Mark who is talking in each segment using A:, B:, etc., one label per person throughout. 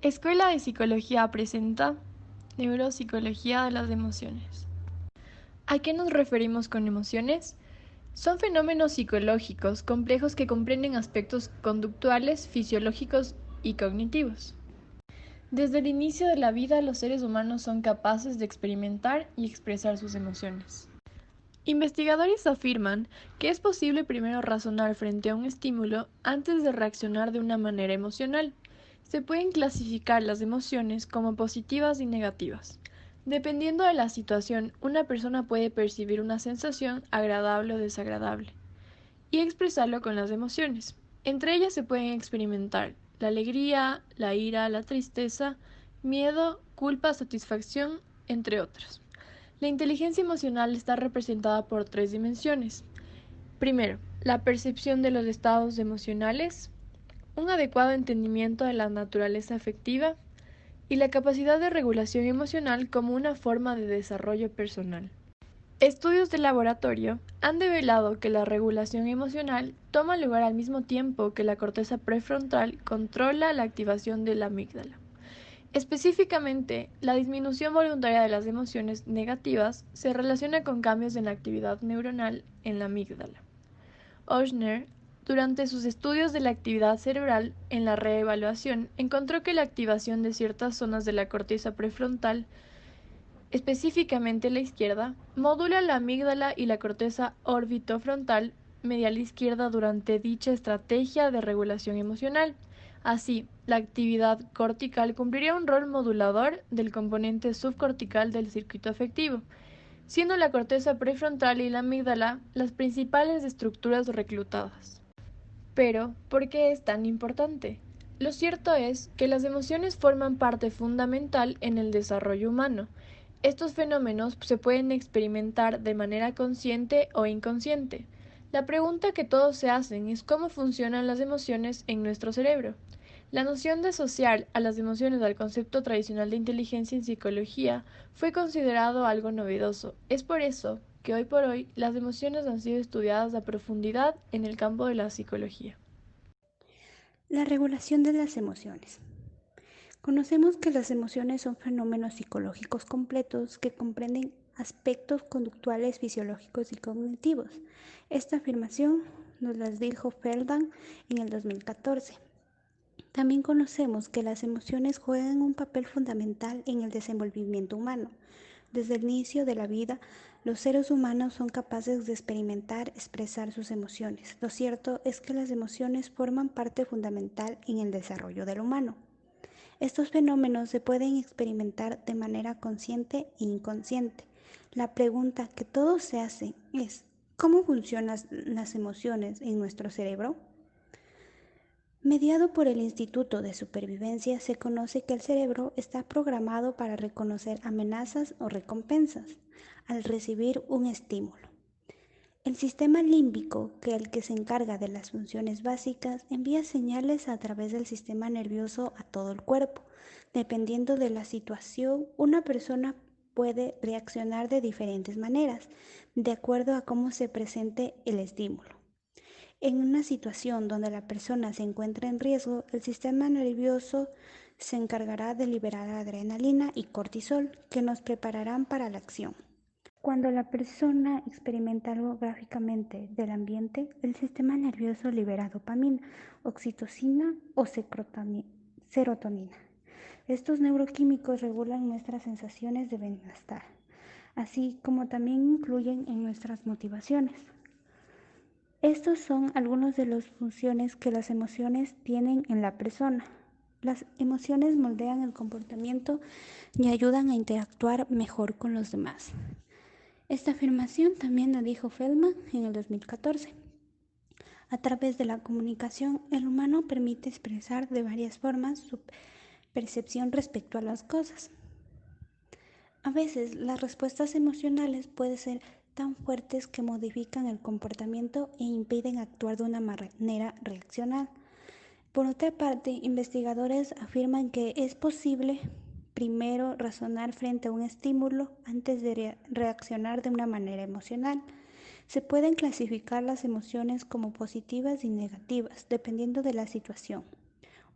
A: Escuela de Psicología presenta Neuropsicología de las emociones. ¿A qué nos referimos con emociones? Son fenómenos psicológicos complejos que comprenden aspectos conductuales, fisiológicos y cognitivos. Desde el inicio de la vida, los seres humanos son capaces de experimentar y expresar sus emociones. Investigadores afirman que es posible primero razonar frente a un estímulo antes de reaccionar de una manera emocional. Se pueden clasificar las emociones como positivas y negativas. Dependiendo de la situación, una persona puede percibir una sensación agradable o desagradable y expresarlo con las emociones. Entre ellas se pueden experimentar la alegría, la ira, la tristeza, miedo, culpa, satisfacción, entre otras. La inteligencia emocional está representada por tres dimensiones. Primero, la percepción de los estados emocionales, un adecuado entendimiento de la naturaleza afectiva y la capacidad de regulación emocional como una forma de desarrollo personal. Estudios de laboratorio han develado que la regulación emocional toma lugar al mismo tiempo que la corteza prefrontal controla la activación de la amígdala. Específicamente, la disminución voluntaria de las emociones negativas se relaciona con cambios en la actividad neuronal en la amígdala. Ochsner, durante sus estudios de la actividad cerebral en la reevaluación, encontró que la activación de ciertas zonas de la corteza prefrontal, específicamente la izquierda, modula la amígdala y la corteza orbitofrontal medial izquierda durante dicha estrategia de regulación emocional. Así, la actividad cortical cumpliría un rol modulador del componente subcortical del circuito afectivo, siendo la corteza prefrontal y la amígdala las principales estructuras reclutadas. Pero, ¿por qué es tan importante? Lo cierto es que las emociones forman parte fundamental en el desarrollo humano. Estos fenómenos se pueden experimentar de manera consciente o inconsciente. La pregunta que todos se hacen es cómo funcionan las emociones en nuestro cerebro. La noción de asociar a las emociones al concepto tradicional de inteligencia en psicología fue considerado algo novedoso. Es por eso que hoy por hoy las emociones han sido estudiadas a profundidad en el campo de la psicología.
B: La regulación de las emociones. Conocemos que las emociones son fenómenos psicológicos completos que comprenden aspectos conductuales, fisiológicos y cognitivos. Esta afirmación nos la dijo Feldman en el 2014. También conocemos que las emociones juegan un papel fundamental en el desenvolvimiento humano. Desde el inicio de la vida, los seres humanos son capaces de experimentar, expresar sus emociones. Lo cierto es que las emociones forman parte fundamental en el desarrollo del humano. Estos fenómenos se pueden experimentar de manera consciente e inconsciente. La pregunta que todos se hacen es, ¿cómo funcionan las emociones en nuestro cerebro? Mediado por el Instituto de Supervivencia, se conoce que el cerebro está programado para reconocer amenazas o recompensas al recibir un estímulo. El sistema límbico, que es el que se encarga de las funciones básicas, envía señales a través del sistema nervioso a todo el cuerpo. Dependiendo de la situación, una persona puede reaccionar de diferentes maneras, de acuerdo a cómo se presente el estímulo. En una situación donde la persona se encuentra en riesgo, el sistema nervioso se encargará de liberar adrenalina y cortisol, que nos prepararán para la acción. Cuando la persona experimenta algo gráficamente del ambiente, el sistema nervioso libera dopamina, oxitocina o serotonina. Estos neuroquímicos regulan nuestras sensaciones de bienestar, así como también influyen en nuestras motivaciones. Estos son algunos de las funciones que las emociones tienen en la persona. Las emociones moldean el comportamiento y ayudan a interactuar mejor con los demás. Esta afirmación también la dijo Feldman en el 2014. A través de la comunicación, el humano permite expresar de varias formas su percepción respecto a las cosas. A veces, las respuestas emocionales pueden ser tan fuertes que modifican el comportamiento e impiden actuar de una manera reaccional. Por otra parte, investigadores afirman que es posible primero razonar frente a un estímulo antes de reaccionar de una manera emocional. Se pueden clasificar las emociones como positivas y negativas, dependiendo de la situación.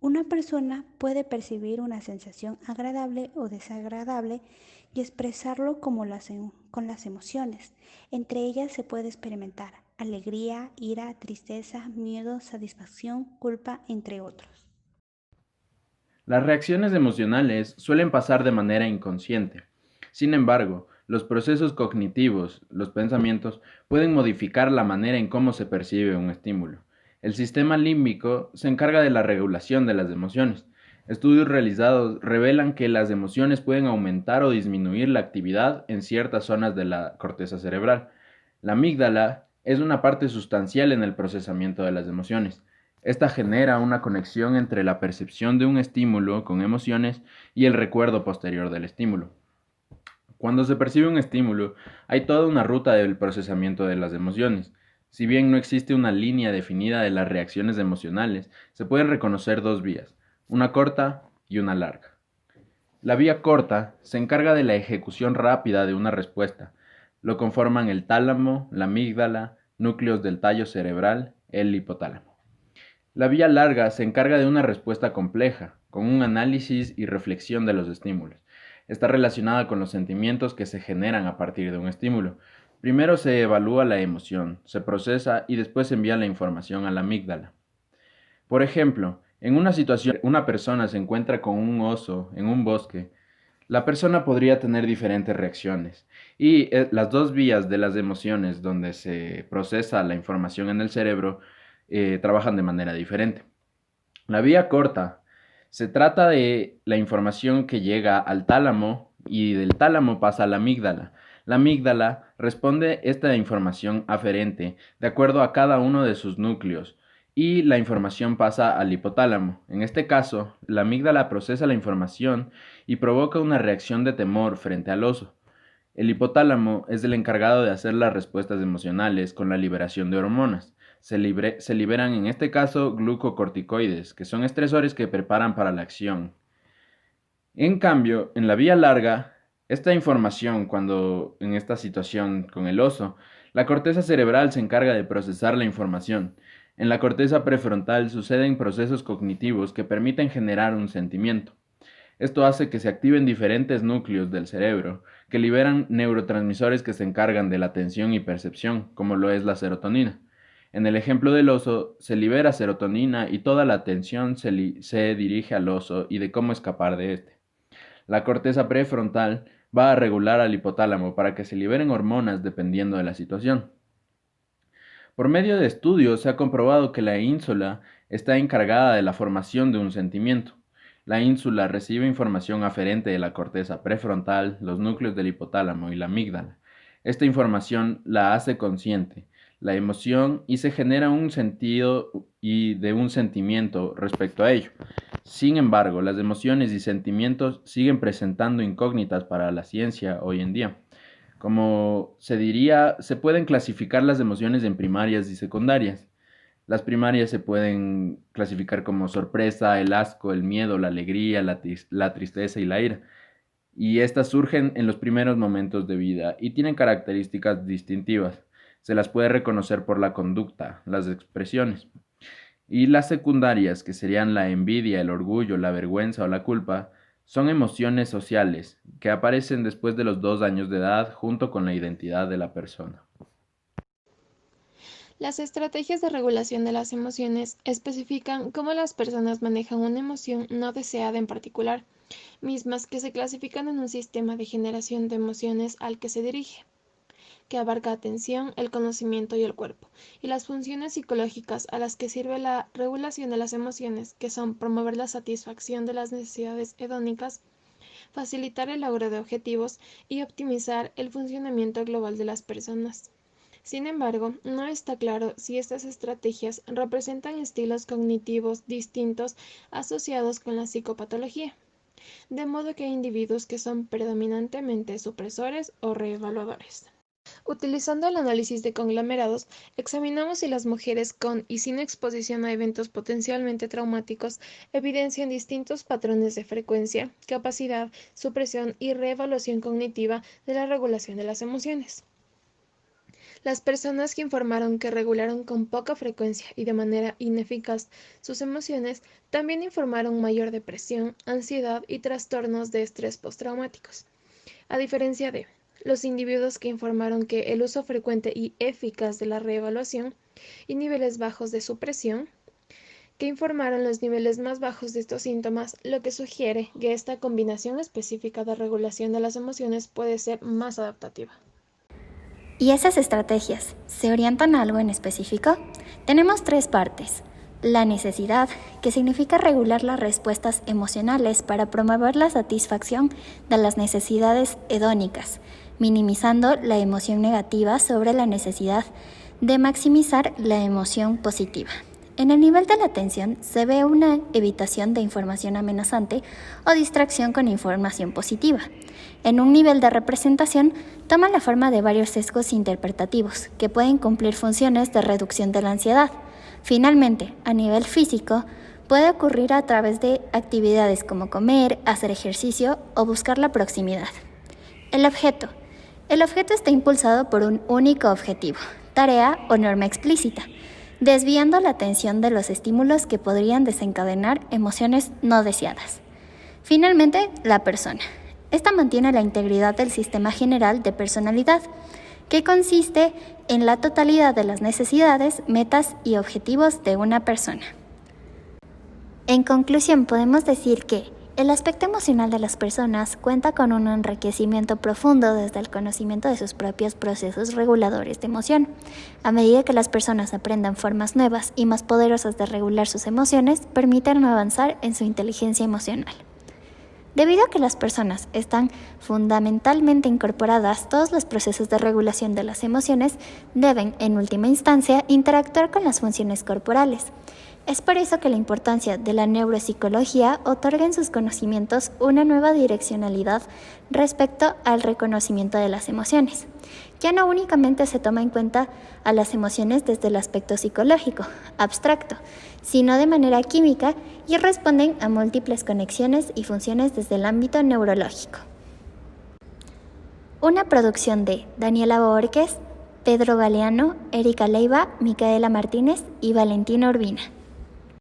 B: Una persona puede percibir una sensación agradable o desagradable y expresarlo con las emociones. Entre ellas se puede experimentar alegría, ira, tristeza, miedo, satisfacción, culpa, entre otros.
C: Las reacciones emocionales suelen pasar de manera inconsciente. Sin embargo, los procesos cognitivos, los pensamientos, pueden modificar la manera en cómo se percibe un estímulo. El sistema límbico se encarga de la regulación de las emociones. Estudios realizados revelan que las emociones pueden aumentar o disminuir la actividad en ciertas zonas de la corteza cerebral. La amígdala es una parte sustancial en el procesamiento de las emociones. Esta genera una conexión entre la percepción de un estímulo con emociones y el recuerdo posterior del estímulo. Cuando se percibe un estímulo, hay toda una ruta del procesamiento de las emociones. Si bien no existe una línea definida de las reacciones emocionales, se pueden reconocer dos vías, una corta y una larga. La vía corta se encarga de la ejecución rápida de una respuesta. Lo conforman el tálamo, la amígdala, núcleos del tallo cerebral, el hipotálamo. La vía larga se encarga de una respuesta compleja, con un análisis y reflexión de los estímulos. Está relacionada con los sentimientos que se generan a partir de un estímulo. Primero se evalúa la emoción, se procesa y después se envía la información a la amígdala. Por ejemplo, en una situación, una persona se encuentra con un oso en un bosque. La persona podría tener diferentes reacciones y las dos vías de las emociones donde se procesa la información en el cerebro trabajan de manera diferente. La vía corta se trata de la información que llega al tálamo y del tálamo pasa a la amígdala. La amígdala responde esta información aferente de acuerdo a cada uno de sus núcleos y la información pasa al hipotálamo. En este caso, la amígdala procesa la información y provoca una reacción de temor frente al oso. El hipotálamo es el encargado de hacer las respuestas emocionales con la liberación de hormonas. Se liberan en este caso glucocorticoides, que son estresores que preparan para la acción. En cambio, en la vía larga, esta información, cuando en esta situación con el oso, la corteza cerebral se encarga de procesar la información. En la corteza prefrontal suceden procesos cognitivos que permiten generar un sentimiento. Esto hace que se activen diferentes núcleos del cerebro que liberan neurotransmisores que se encargan de la atención y percepción, como lo es la serotonina. En el ejemplo del oso, se libera serotonina y toda la atención se dirige al oso y de cómo escapar de este. La corteza prefrontal va a regular al hipotálamo para que se liberen hormonas dependiendo de la situación. Por medio de estudios se ha comprobado que la ínsula está encargada de la formación de un sentimiento. La ínsula recibe información aferente de la corteza prefrontal, los núcleos del hipotálamo y la amígdala. Esta información la hace consciente, la emoción y se genera un sentido y de un sentimiento respecto a ello. Sin embargo, las emociones y sentimientos siguen presentando incógnitas para la ciencia hoy en día. Como se diría, se pueden clasificar las emociones en primarias y secundarias. Las primarias se pueden clasificar como sorpresa, el asco, el miedo, la alegría, la tristeza y la ira. Y estas surgen en los primeros momentos de vida y tienen características distintivas. Se las puede reconocer por la conducta, las expresiones. Y las secundarias, que serían la envidia, el orgullo, la vergüenza o la culpa, son emociones sociales que aparecen después de los 2 años de edad junto con la identidad de la persona.
A: Las estrategias de regulación de las emociones especifican cómo las personas manejan una emoción no deseada en particular, mismas que se clasifican en un sistema de generación de emociones al que se dirige, que abarca atención, el conocimiento y el cuerpo, y las funciones psicológicas a las que sirve la regulación de las emociones, que son promover la satisfacción de las necesidades hedónicas, facilitar el logro de objetivos y optimizar el funcionamiento global de las personas. Sin embargo, no está claro si estas estrategias representan estilos cognitivos distintos asociados con la psicopatología, de modo que hay individuos que son predominantemente supresores o reevaluadores. Utilizando el análisis de conglomerados, examinamos si las mujeres con y sin exposición a eventos potencialmente traumáticos evidencian distintos patrones de frecuencia, capacidad, supresión y reevaluación cognitiva de la regulación de las emociones.
D: Las personas que informaron que regularon con poca frecuencia y de manera ineficaz sus emociones también informaron mayor depresión, ansiedad y trastornos de estrés postraumáticos. A diferencia de los individuos que informaron que el uso frecuente y eficaz de la reevaluación y niveles bajos de supresión, que informaron los niveles más bajos de estos síntomas, lo que sugiere que esta combinación específica de regulación de las emociones puede ser más adaptativa.
E: ¿Y esas estrategias se orientan a algo en específico? Tenemos 3 partes. La necesidad, que significa regular las respuestas emocionales para promover la satisfacción de las necesidades hedónicas, minimizando la emoción negativa sobre la necesidad de maximizar la emoción positiva. En el nivel de la atención se ve una evitación de información amenazante o distracción con información positiva. En un nivel de representación toma la forma de varios sesgos interpretativos que pueden cumplir funciones de reducción de la ansiedad. Finalmente, a nivel físico, puede ocurrir a través de actividades como comer, hacer ejercicio o buscar la proximidad. El objeto está impulsado por un único objetivo, tarea o norma explícita, desviando la atención de los estímulos que podrían desencadenar emociones no deseadas. Finalmente, la persona. Esta mantiene la integridad del sistema general de personalidad, que consiste en la totalidad de las necesidades, metas y objetivos de una persona. En conclusión, podemos decir que el aspecto emocional de las personas cuenta con un enriquecimiento profundo desde el conocimiento de sus propios procesos reguladores de emoción. A medida que las personas aprendan formas nuevas y más poderosas de regular sus emociones, permiten avanzar en su inteligencia emocional. Debido a que las personas están fundamentalmente incorporadas, todos los procesos de regulación de las emociones deben, en última instancia, interactuar con las funciones corporales. Es por eso que la importancia de la neuropsicología otorga en sus conocimientos una nueva direccionalidad respecto al reconocimiento de las emociones. Ya no únicamente se toma en cuenta a las emociones desde el aspecto psicológico, abstracto, sino de manera química y responden a múltiples conexiones y funciones desde el ámbito neurológico. Una producción de Daniela Borges, Pedro Galeano, Erika Leiva, Micaela Martínez y Valentina Urbina.